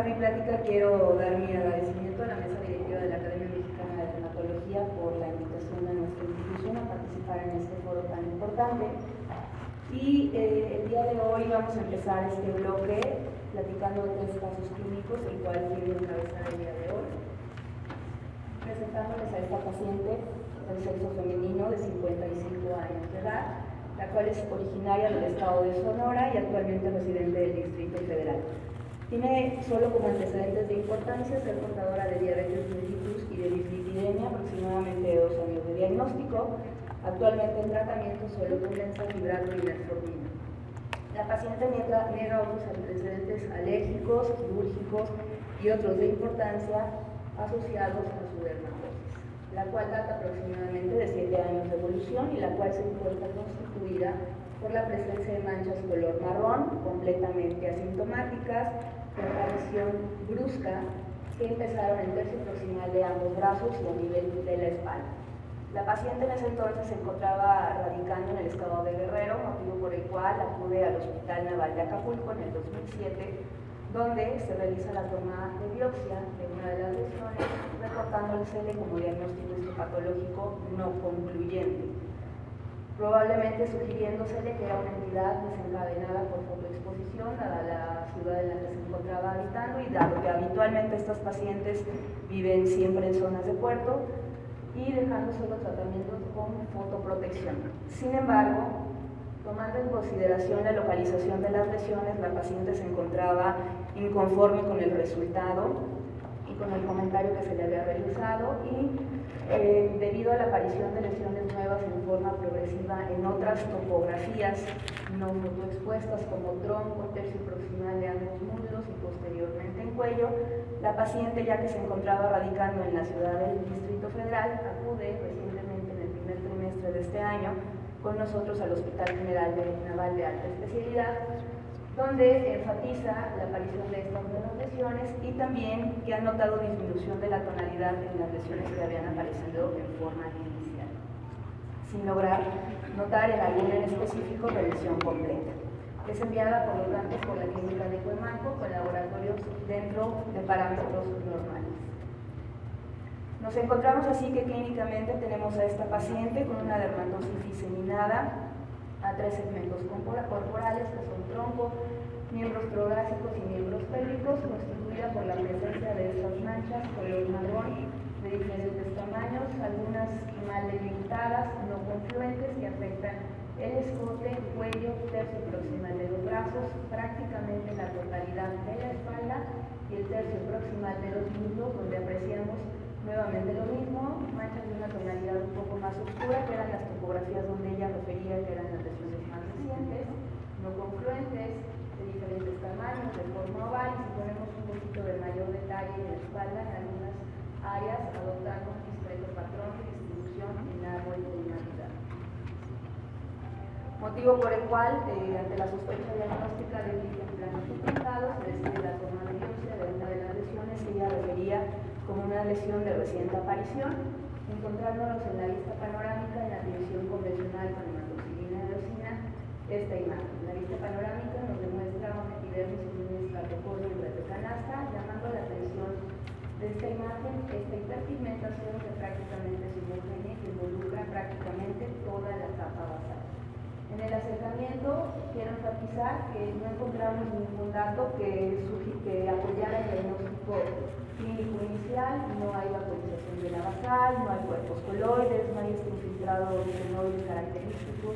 comenzar mi plática quiero dar mi agradecimiento a la mesa directiva de la Academia Mexicana de Dermatología por la invitación a nuestra institución a participar en este foro tan importante. Y el día de hoy vamos a empezar este bloque platicando de 3 casos clínicos, el cual quiero encabezar el día de hoy, presentándoles a esta paciente del sexo femenino de 55 años de edad, la cual es originaria del estado de Sonora y actualmente residente del Distrito Federal. Tiene solo como antecedentes de importancia ser portadora de diabetes mellitus y de dislipidemia, aproximadamente 2 años de diagnóstico, actualmente en tratamiento solo con benzafibrato y metformina. La paciente niega otros antecedentes alérgicos, quirúrgicos y otros de importancia asociados a su dermatosis, la cual data aproximadamente de 7 años de evolución y la cual se encuentra constituida por la presencia de manchas color marrón, completamente asintomáticas, con aparición brusca, que empezaron en el tercio proximal de ambos brazos y a nivel de la espalda. La paciente en ese entonces se encontraba radicando en el estado de Guerrero, motivo por el cual acude al Hospital Naval de Acapulco en el 2007, donde se realiza la toma de biopsia de una de las lesiones, reportándosele como diagnóstico histopatológico no concluyente, probablemente sugiriéndosele que era una entidad desencadenada por fotoexposición a la ciudad en la que se encontraba habitando, y dado que habitualmente estas pacientes viven siempre en zonas de puerto y dejando solo tratamientos con fotoprotección. Sin embargo, tomando en consideración la localización de las lesiones, la paciente se encontraba inconforme con el resultado y con el comentario que se le había realizado, y debido a la aparición de lesiones nuevas en forma progresiva en otras topografías no fotoexpuestas como tronco, tercio proximal de ambos muslos y posteriormente en cuello, la paciente, ya que se encontraba radicando en la ciudad del Distrito Federal, acude recientemente en el primer trimestre de este año con nosotros al Hospital General Naval de Alta Especialidad, donde enfatiza la aparición de estas nuevas lesiones y también que ha notado disminución de la tonalidad en las lesiones que habían aparecido en forma inicial, sin lograr notar en alguna en específico revisión completa. Es enviada por lo tanto por la clínica de Cuemanco con laboratorios dentro de parámetros normales. Nos encontramos así que clínicamente tenemos a esta paciente con una dermatosis diseminada a 3 segmentos corporales, que son tronco, miembros trogásicos y miembros pélvicos, constituida por la presencia de estas manchas color marrón de diferentes tamaños, algunas mal delimitadas, no confluentes, que afectan el escote, cuello, tercio proximal de los brazos, prácticamente la totalidad de la espalda y el tercio proximal de los muslos, donde apreciamos nuevamente lo mismo, manchas de una tonalidad un poco más oscura, que eran las topografías donde ella refería que eran las lesiones más recientes, no concluentes, de diferentes tamaños, de forma oval, y si ponemos un poquito de mayor detalle en la espalda, en algunas áreas, adoptando un discreto patrón de distribución en árbol de Navidad. Motivo por el cual, ante la sospecha diagnóstica de líquido planos pigmentados, se decide la toma de biopsia de una de las lesiones que ella refería como una lesión de reciente aparición, encontrándonos en la vista panorámica en la división convencional con hematoxilina y eosina esta imagen. La vista panorámica nos demuestra una epidermis en un estratocordio en red de canasta, llamando la atención de esta imagen esta hiperpigmentación que prácticamente es homogénea y que involucra prácticamente toda la capa basal. En el acercamiento quiero enfatizar que no encontramos ningún dato que apoyara el diagnóstico clínico inicial, no hay vaporización de la basal, no hay cuerpos coloides, no hay infiltrado de fenoides característicos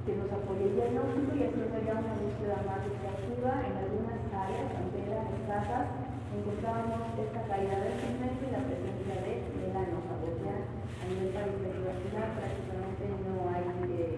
que nos apoye el diagnóstico, y haciendo ya una búsqueda más exhaustiva en algunas áreas anteras escasas encontrábamos esta caída del pigmento y la presencia de melanos abotean a nivel periférico prácticamente no hay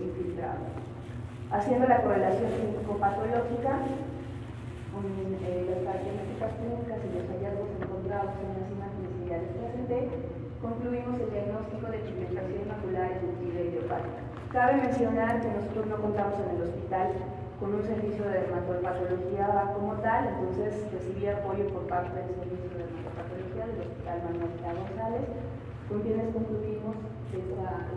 infiltrado. Haciendo la correlación clínico-patológica con las características clínicas y los hallazgos encontrados en las imágenes que ya les presenté, concluimos el diagnóstico de pigmentación macular eruptiva idiopática. Cabe mencionar que nosotros no contamos en el hospital con un servicio de dermatopatología como tal, entonces recibí apoyo por parte del servicio de dermatopatología del Hospital Manuel González, con quienes concluimos esta.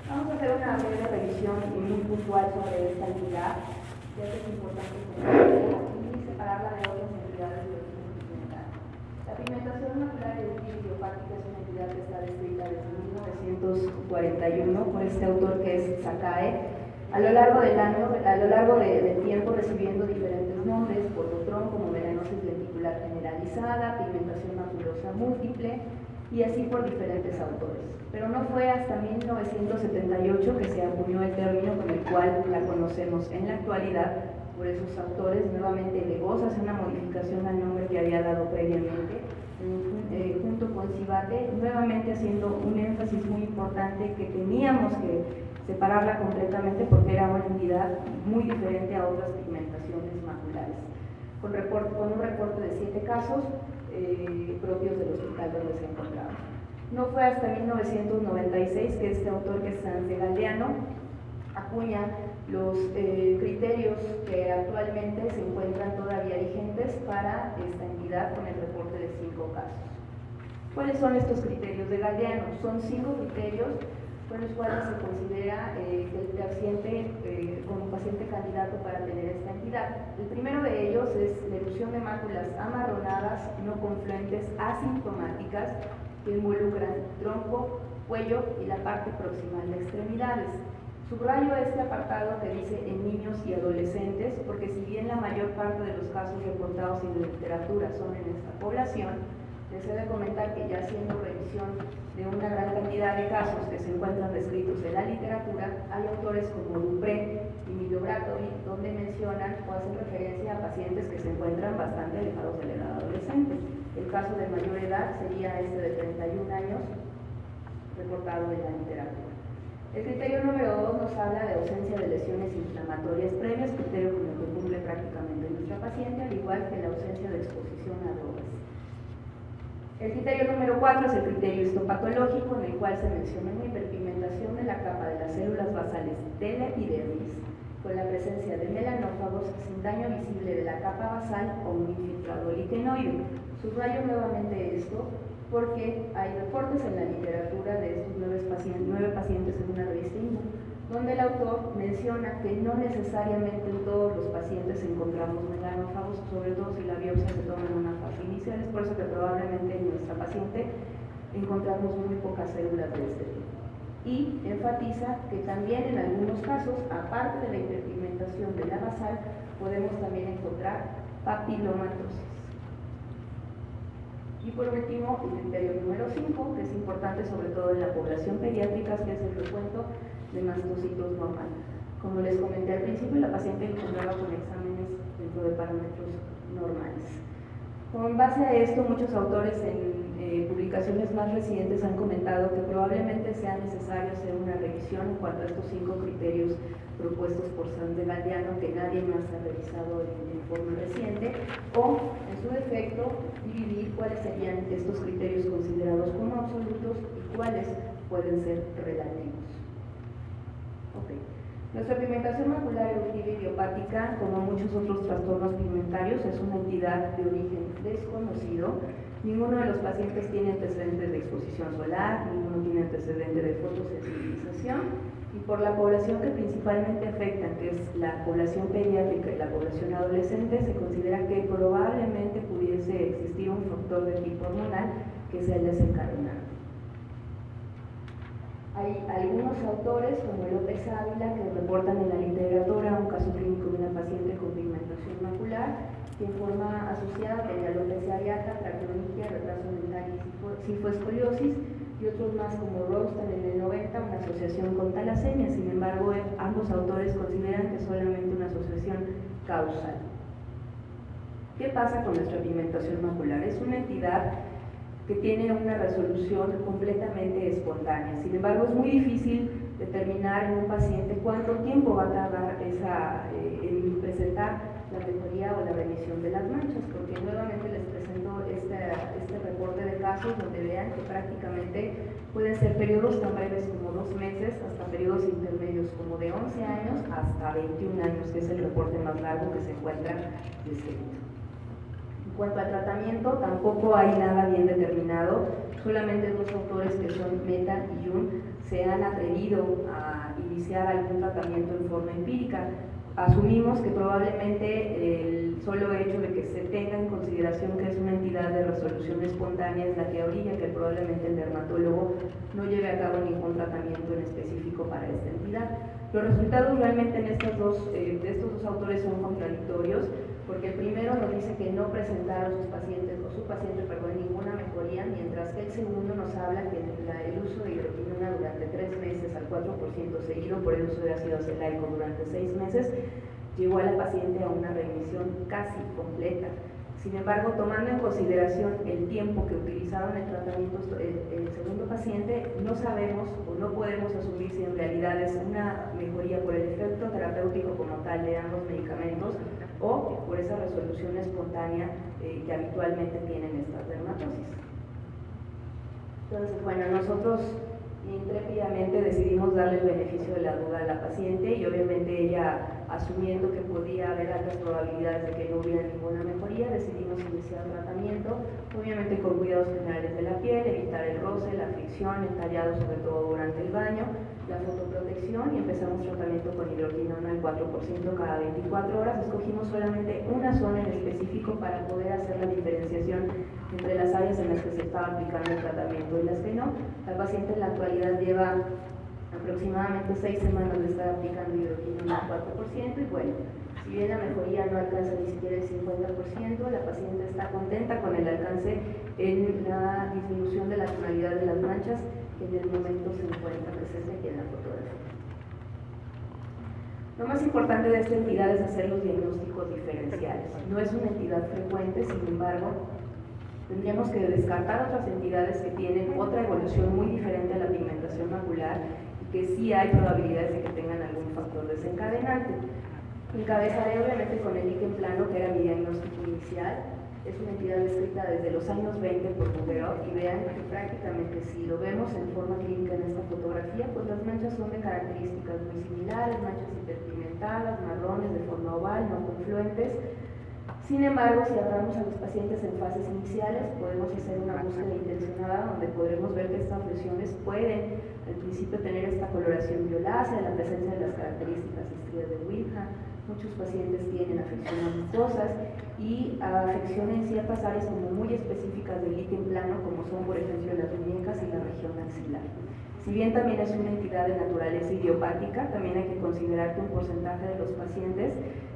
Vamos a hacer una breve revisión muy puntual sobre esta entidad. ya que es importante conocerla y separarla de otras entidades de origen pigmental. La pigmentación macular eruptiva idiopática es una entidad que está descrita desde 1941 por este autor que es Sakae. A lo largo del tiempo recibiendo diferentes nombres, portotrón como melanosis lenticular generalizada, pigmentación maculosa múltiple y así por diferentes autores. Pero no fue hasta 1978 que se acuñó el término con el cual la conocemos en la actualidad por esos autores. Nuevamente Legos hace una modificación al nombre que había dado previamente, junto con Cibate, nuevamente haciendo un énfasis muy importante que teníamos que separarla completamente porque era una entidad muy diferente a otras pigmentaciones maculares, con un reporte de 7 casos propios del hospital donde se encontraba. No fue hasta 1996 que este autor, que es Sanz Galdeano, acuña los criterios que actualmente se encuentran todavía vigentes para esta entidad con el reporte de 5 casos. ¿Cuáles son estos criterios de Galdeano? Son 5 criterios con los cuales se considera el paciente como paciente candidato para tener esta entidad. El primero de ellos es la erupción de máculas amarronadas, no confluentes, asintomáticas, que involucran tronco, cuello y la parte proximal de extremidades. Subrayo este apartado que dice en niños y adolescentes, porque si bien la mayor parte de los casos reportados en la literatura son en esta población, les he de comentar que ya haciendo revisión de una gran cantidad de casos que se encuentran descritos en la literatura, hay autores como Dupré y Milobratovi donde mencionan o hacen referencia a pacientes que se encuentran bastante alejados de la edad adolescente. El caso de mayor edad sería este de 31 años, reportado en la literatura. El criterio número 2 nos habla de ausencia de lesiones inflamatorias previas, criterio con el que cumple prácticamente nuestra paciente, al igual que la ausencia de exposición a drogas. El criterio número 4 es el criterio histopatológico, en el cual se menciona una hiperpigmentación de la capa de las células basales de la epidermis, con la presencia de melanófagos sin daño visible de la capa basal o un infiltrado liquenoide. Subrayo nuevamente esto porque hay reportes en la literatura de estos 9 pacientes en una revista INMO, donde el autor menciona que no necesariamente en todos los pacientes encontramos melanófagos, sobre todo si la biopsia se toma en una fase inicial. Es por eso que probablemente en nuestra paciente encontramos muy pocas células de este tipo. Y enfatiza que también en algunos casos, aparte de la hiperpigmentación de la basal, podemos también encontrar papilomatosis. Y por último, el criterio número 5, que es importante sobre todo en la población pediátrica, que es el recuento de mastocitos normal. Como les comenté al principio, la paciente encontraba con exámenes dentro de parámetros normales. Con base a esto, muchos autores en publicaciones más recientes han comentado que probablemente sea necesario hacer una revisión en cuanto a estos 5 criterios propuestos por Sanz Galdeano, que nadie más ha revisado en forma reciente, o en su defecto dividir cuáles serían estos criterios considerados como absolutos y cuáles pueden ser relativos. Okay. Nuestra pigmentación macular eruptiva idiopática, como muchos otros trastornos pigmentarios, es una entidad de origen desconocido. Ninguno de los pacientes tiene antecedentes de exposición solar, ninguno tiene antecedente de fotosensibilización, y por la población que principalmente afecta, que es la población pediátrica y la población adolescente, se considera que probablemente pudiese existir un factor de tipo hormonal que sea el desencadenante. Hay algunos autores, como López Ávila, que reportan en la literatura un caso clínico de una paciente con pigmentación macular, que en forma asociada tenía alopecia areata, traconitia, retraso mental y cifoescoliosis, y otros más como Rostan en el 90, una asociación con talasemia. Sin embargo, ambos autores consideran que es solamente una asociación causal. ¿Qué pasa con nuestra pigmentación macular? Es una entidad que tiene una resolución completamente espontánea. Sin embargo, es muy difícil determinar en un paciente cuánto tiempo va a tardar en presentar la mejoría o la remisión de las manchas, porque nuevamente les presento este reporte de casos donde vean que prácticamente pueden ser periodos tan breves como 2 meses hasta periodos intermedios como de 11 años hasta 21 años, que es el reporte más largo que se encuentra descrito. En cuanto al tratamiento, tampoco hay nada bien determinado. Solamente 2 autores, que son Meta y Jun, se han atrevido a iniciar algún tratamiento en forma empírica. asumimos que probablemente el solo hecho de que se tenga en consideración que es una entidad de resolución espontánea es la que orilla que probablemente el dermatólogo no lleve a cabo ningún tratamiento en específico para esta entidad. Los resultados realmente de estos dos autores son contradictorios, porque el primero nos dice que no presentaron su paciente ninguna mejoría, mientras que el segundo nos habla que el uso de hidroquinona durante 3 meses al 4% seguido por el uso de ácido acelaico durante 6 meses llevó a la paciente a una remisión casi completa. Sin embargo, tomando en consideración el tiempo que utilizaron el tratamiento el segundo paciente, no sabemos o no podemos asumir si en realidad es una mejoría por el efecto terapéutico como tal de ambos medicamentos o por esa resolución espontánea que habitualmente tienen estas dermatosis. Entonces, bueno, nosotros intrépidamente decidimos darle el beneficio de la duda a la paciente y obviamente ella, asumiendo que podía haber altas probabilidades de que no hubiera ninguna mejoría, decidimos iniciar tratamiento, obviamente con cuidados generales de la piel, evitar el roce, la fricción, el tallado sobre todo durante el baño, la fotoprotección, y empezamos tratamiento con hidroquinona al 4% cada 24 horas. Escogimos solamente una zona en específico para poder hacer la diferenciación entre las áreas en las que se estaba aplicando el tratamiento y las que no. La paciente en la actualidad lleva aproximadamente 6 semanas de estar aplicando hidroquinona al 4% y bueno, si bien la mejoría no alcanza ni siquiera el 50%, la paciente está contenta con el alcance en la disminución de la tonalidad de las manchas que en el momento se encuentra presente aquí en la fotografía. Lo más importante de esta entidad es hacer los diagnósticos diferenciales. No es una entidad frecuente, sin embargo, tendríamos que descartar otras entidades que tienen otra evolución muy diferente a la pigmentación macular y que sí hay probabilidades de que tengan algún factor desencadenante. Encabezaré obviamente con el líquen plano, que era mi diagnóstico inicial. Es una entidad descrita desde los años 20 por Buguerot y vean que prácticamente si lo vemos en forma clínica en esta fotografía, pues las manchas son de características muy similares, manchas hiperpigmentadas, marrones de forma oval, no confluentes. Sin embargo, si agarramos a los pacientes en fases iniciales, podemos hacer una búsqueda intencionada donde podremos ver que estas lesiones pueden al principio tener esta coloración violácea, la presencia de las características estrías de Wilhelm. Muchos pacientes tienen afecciones mucosas y afección en ciertas áreas como muy específicas del líquen plano, como son por ejemplo las muñecas y la región axilar. Si bien también es una entidad de naturaleza idiopática, también hay que considerar que un porcentaje de los pacientes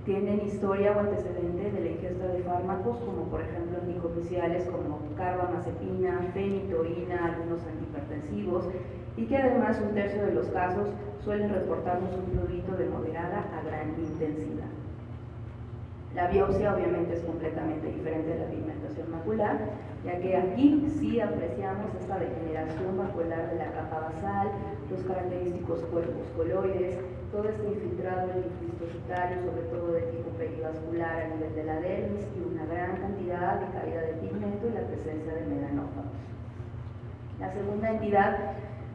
tienen historia o antecedente de la ingesta de fármacos, como por ejemplo anticomerciales como carbamazepina, fenitoína, algunos antihipertensivos, y que además un tercio de los casos suelen reportarnos un prurito de moderada a gran intensidad. La biopsia obviamente es completamente diferente de la pigmentación macular, ya que aquí sí apreciamos esta degeneración macular de la capa basal, los característicos cuerpos coloides, todo este infiltrado linfocitario, sobre todo de tipo perivascular a nivel de la dermis, y una gran cantidad de caída de pigmento y la presencia de melanófagos. La segunda entidad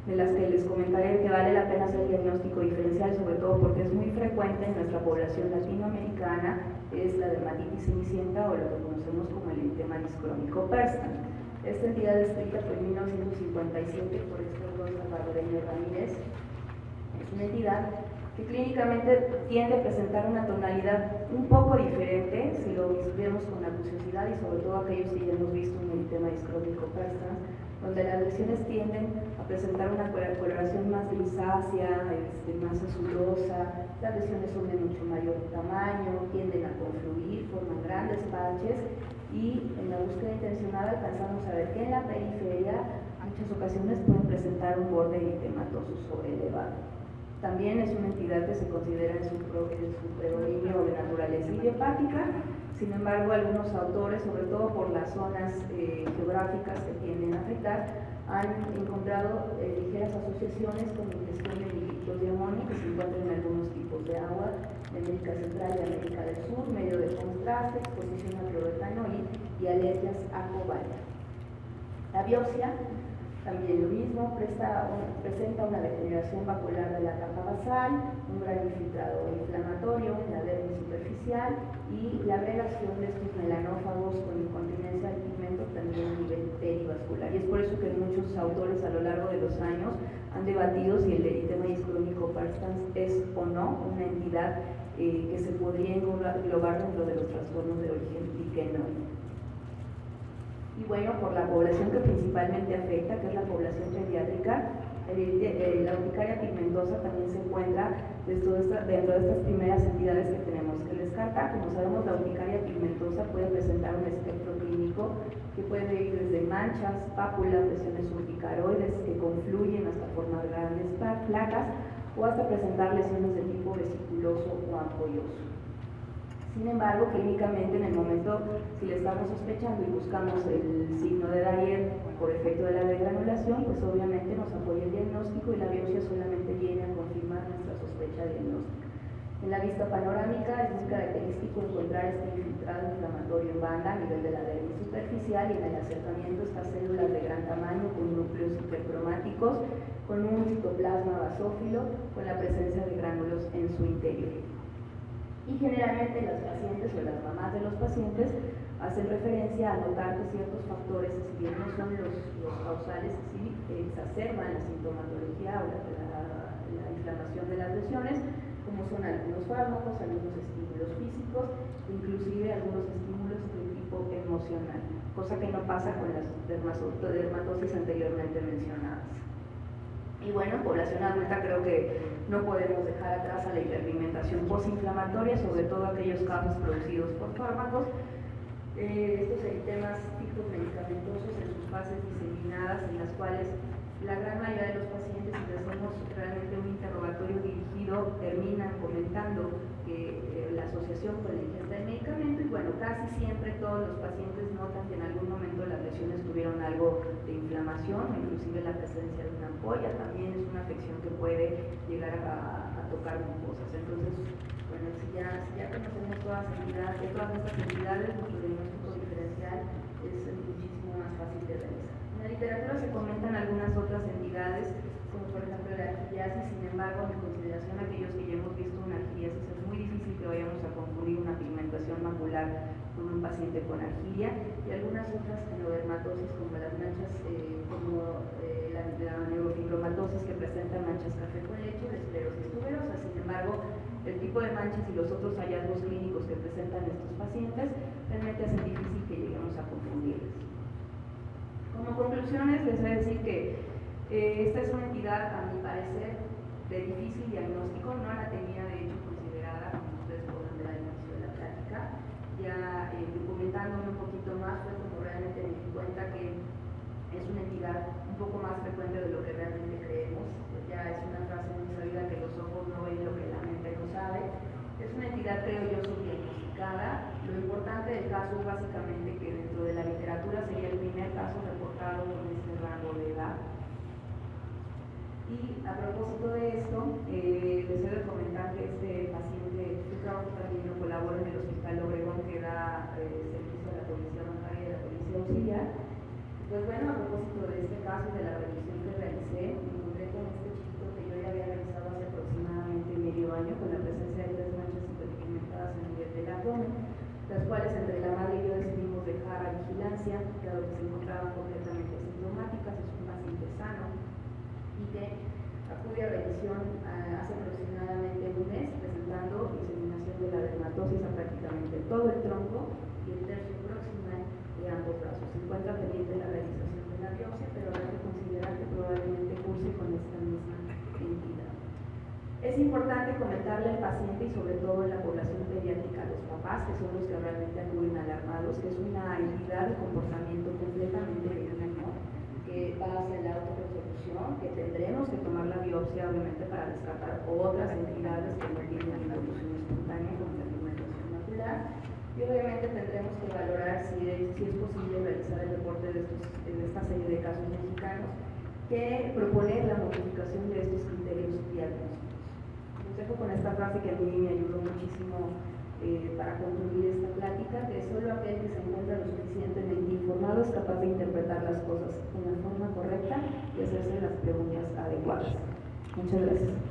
de las que les comentaré que vale la pena hacer el diagnóstico diferencial, sobre todo porque es muy frecuente en nuestra población latinoamericana, es la dermatitis cenicienta o lo que conocemos como el eritema discrónico perstan. Esta entidad descrita por 1957 por estos dos, Salvadoreño y Ramírez, es una entidad que clínicamente tiende a presentar una tonalidad un poco diferente si lo vemos con acuciosidad y sobre todo aquellos que ya hemos visto un eritema discrónico perstan, donde las lesiones tienden a presentar una coloración más grisácea, más azulosa, las lesiones son de mucho mayor tamaño, tienden a confluir, forman grandes parches y en la búsqueda intencionada alcanzamos a ver que en la periferia en muchas ocasiones pueden presentar un borde eritematoso sobrelevado. También es una entidad que se considera en su predominio de naturaleza idiopática. Sin embargo, algunos autores, sobre todo por las zonas geográficas que tienden a afectar, han encontrado ligeras asociaciones con ingestión de líquidos de amonio que se encuentran en algunos tipos de agua de América Central y América del Sur, medio de contraste, exposición a cloroetanoil y alergias a cobalto. La biopsia, también lo mismo, mismo presenta una degeneración vacular de la capa basal, un gran infiltrado inflamatorio en la dermis superficial y la agregación de estos melanófagos con incontinencia del pigmento también a nivel perivascular. Y es por eso que muchos autores a lo largo de los años han debatido si el eritema iscrónico perstans es o no una entidad que se podría englobar dentro de los trastornos de origen liquenoide. Y bueno, por la población que principalmente afecta, que es la población pediátrica, la urticaria pigmentosa también se encuentra dentro de estas primeras entidades que tenemos que descartar. Como sabemos, la urticaria pigmentosa puede presentar un espectro clínico que puede ir desde manchas, pápulas, lesiones urticaroides que confluyen hasta formar grandes placas o hasta presentar lesiones de tipo vesiculoso o ampolloso. Sin embargo, clínicamente, en el momento, si le estamos sospechando y buscamos el signo de Darier por efecto de la degranulación, pues obviamente nos apoya el diagnóstico y la biopsia solamente viene a confirmar nuestra sospecha diagnóstica. En la vista panorámica es muy característico encontrar este infiltrado inflamatorio en banda a nivel de la dermis superficial y en el acercamiento estas células de gran tamaño con núcleos hipercromáticos, con un citoplasma basófilo, con la presencia de gránulos en su interior. Y generalmente las pacientes o las mamás de los pacientes hacen referencia a notar que ciertos factores, si bien no son los causales, sí exacerban la sintomatología o la inflamación de las lesiones, como son algunos fármacos, algunos estímulos físicos, inclusive algunos estímulos de tipo emocional, cosa que no pasa con las dermatosis anteriormente mencionadas. Y bueno, en población adulta creo que no podemos dejar atrás a la hiperpigmentación postinflamatoria, sobre todo aquellos casos producidos por fármacos. Estos eritemas fijos medicamentosos en sus fases diseminadas, en las cuales la gran mayoría de los pacientes, si les hacemos realmente un interrogatorio dirigido, terminan comentando que la asociación con la ingesta del medicamento, y bueno, casi siempre todos los pacientes notan que en algún momento las lesiones tuvieron algo de inflamación, inclusive la presencia de una ampolla, también es una afección que puede llegar a tocar mucosas. Entonces, bueno, si ya conocemos todas estas entidades, nuestro diagnóstico diferencial es muchísimo más fácil de realizar. En la literatura se comentan algunas otras entidades, como por ejemplo la argiriasis. Sin embargo, en consideración a aquellos que ya hemos visto una argiriasis, es muy difícil que vayamos a confundir una pigmentación macular con un paciente con argiria, y algunas otras genodermatosis como las manchas, la neurofibromatosis, que presentan manchas café con leche, de esclerosis tuberosa. Sin embargo, el tipo de manchas y los otros hallazgos clínicos que presentan estos pacientes realmente hacen difícil que lleguemos a confundirles. Como conclusiones, les voy a decir que esta es una entidad, a mi parecer, de difícil diagnóstico. No la tenía de hecho considerada, como ustedes podrán ver al inicio de la plática. Ya documentándome un poquito más, fue como realmente me di cuenta que es una entidad un poco más frecuente de lo que realmente creemos. Ya es una frase muy sabida que los ojos no ven lo que la mente no sabe. Es una entidad, creo yo, subdiagnosticada. Lo importante del caso es básicamente que dentro de la literatura sería el primer caso reportado con este rango de edad. Y a propósito de esto, les he de comentar que este paciente, su trabajo también lo colabora en el Hospital Obregón, que da servicio a la Policía Bancaria y a la Policía Auxiliar. Pues bueno, a propósito de este caso y de la revisión que realicé, me encontré con este chico que yo ya había realizado hace aproximadamente medio año, con la presencia de 3 manchas hiperpigmentadas en el nivel del abdomen, las cuales entre la madre y yo decidimos dejar a vigilancia, dado que se encontraban completamente asintomáticas. Es un paciente sano y que acude a revisión hace aproximadamente un mes, presentando diseminación de la dermatosis a prácticamente todo el tronco y el tercio proximal de ambos brazos. Se encuentra pendiente la realización de la biopsia, pero habrá que considerar que probablemente curse con esta misma entidad. Es importante comentarle al paciente y sobre todo en la población pediátrica, a los papás, que son los que realmente acuden alarmados, que es una entidad de comportamiento completamente benigno, que va hacia la autorresolución, que tendremos que tomar la biopsia obviamente para descartar otras entidades que no tienen evolución espontánea como la pigmentación macular, y obviamente tendremos que valorar si es posible realizar el reporte de esta serie de casos mexicanos, que proponer la modificación de estos criterios diagnósticos. Los dejo con esta frase que a mí me ayudó muchísimo para concluir esta plática, que solo aquel que se encuentra lo suficientemente informado es capaz de interpretar las cosas de una forma correcta y hacerse las preguntas adecuadas. Muchas gracias.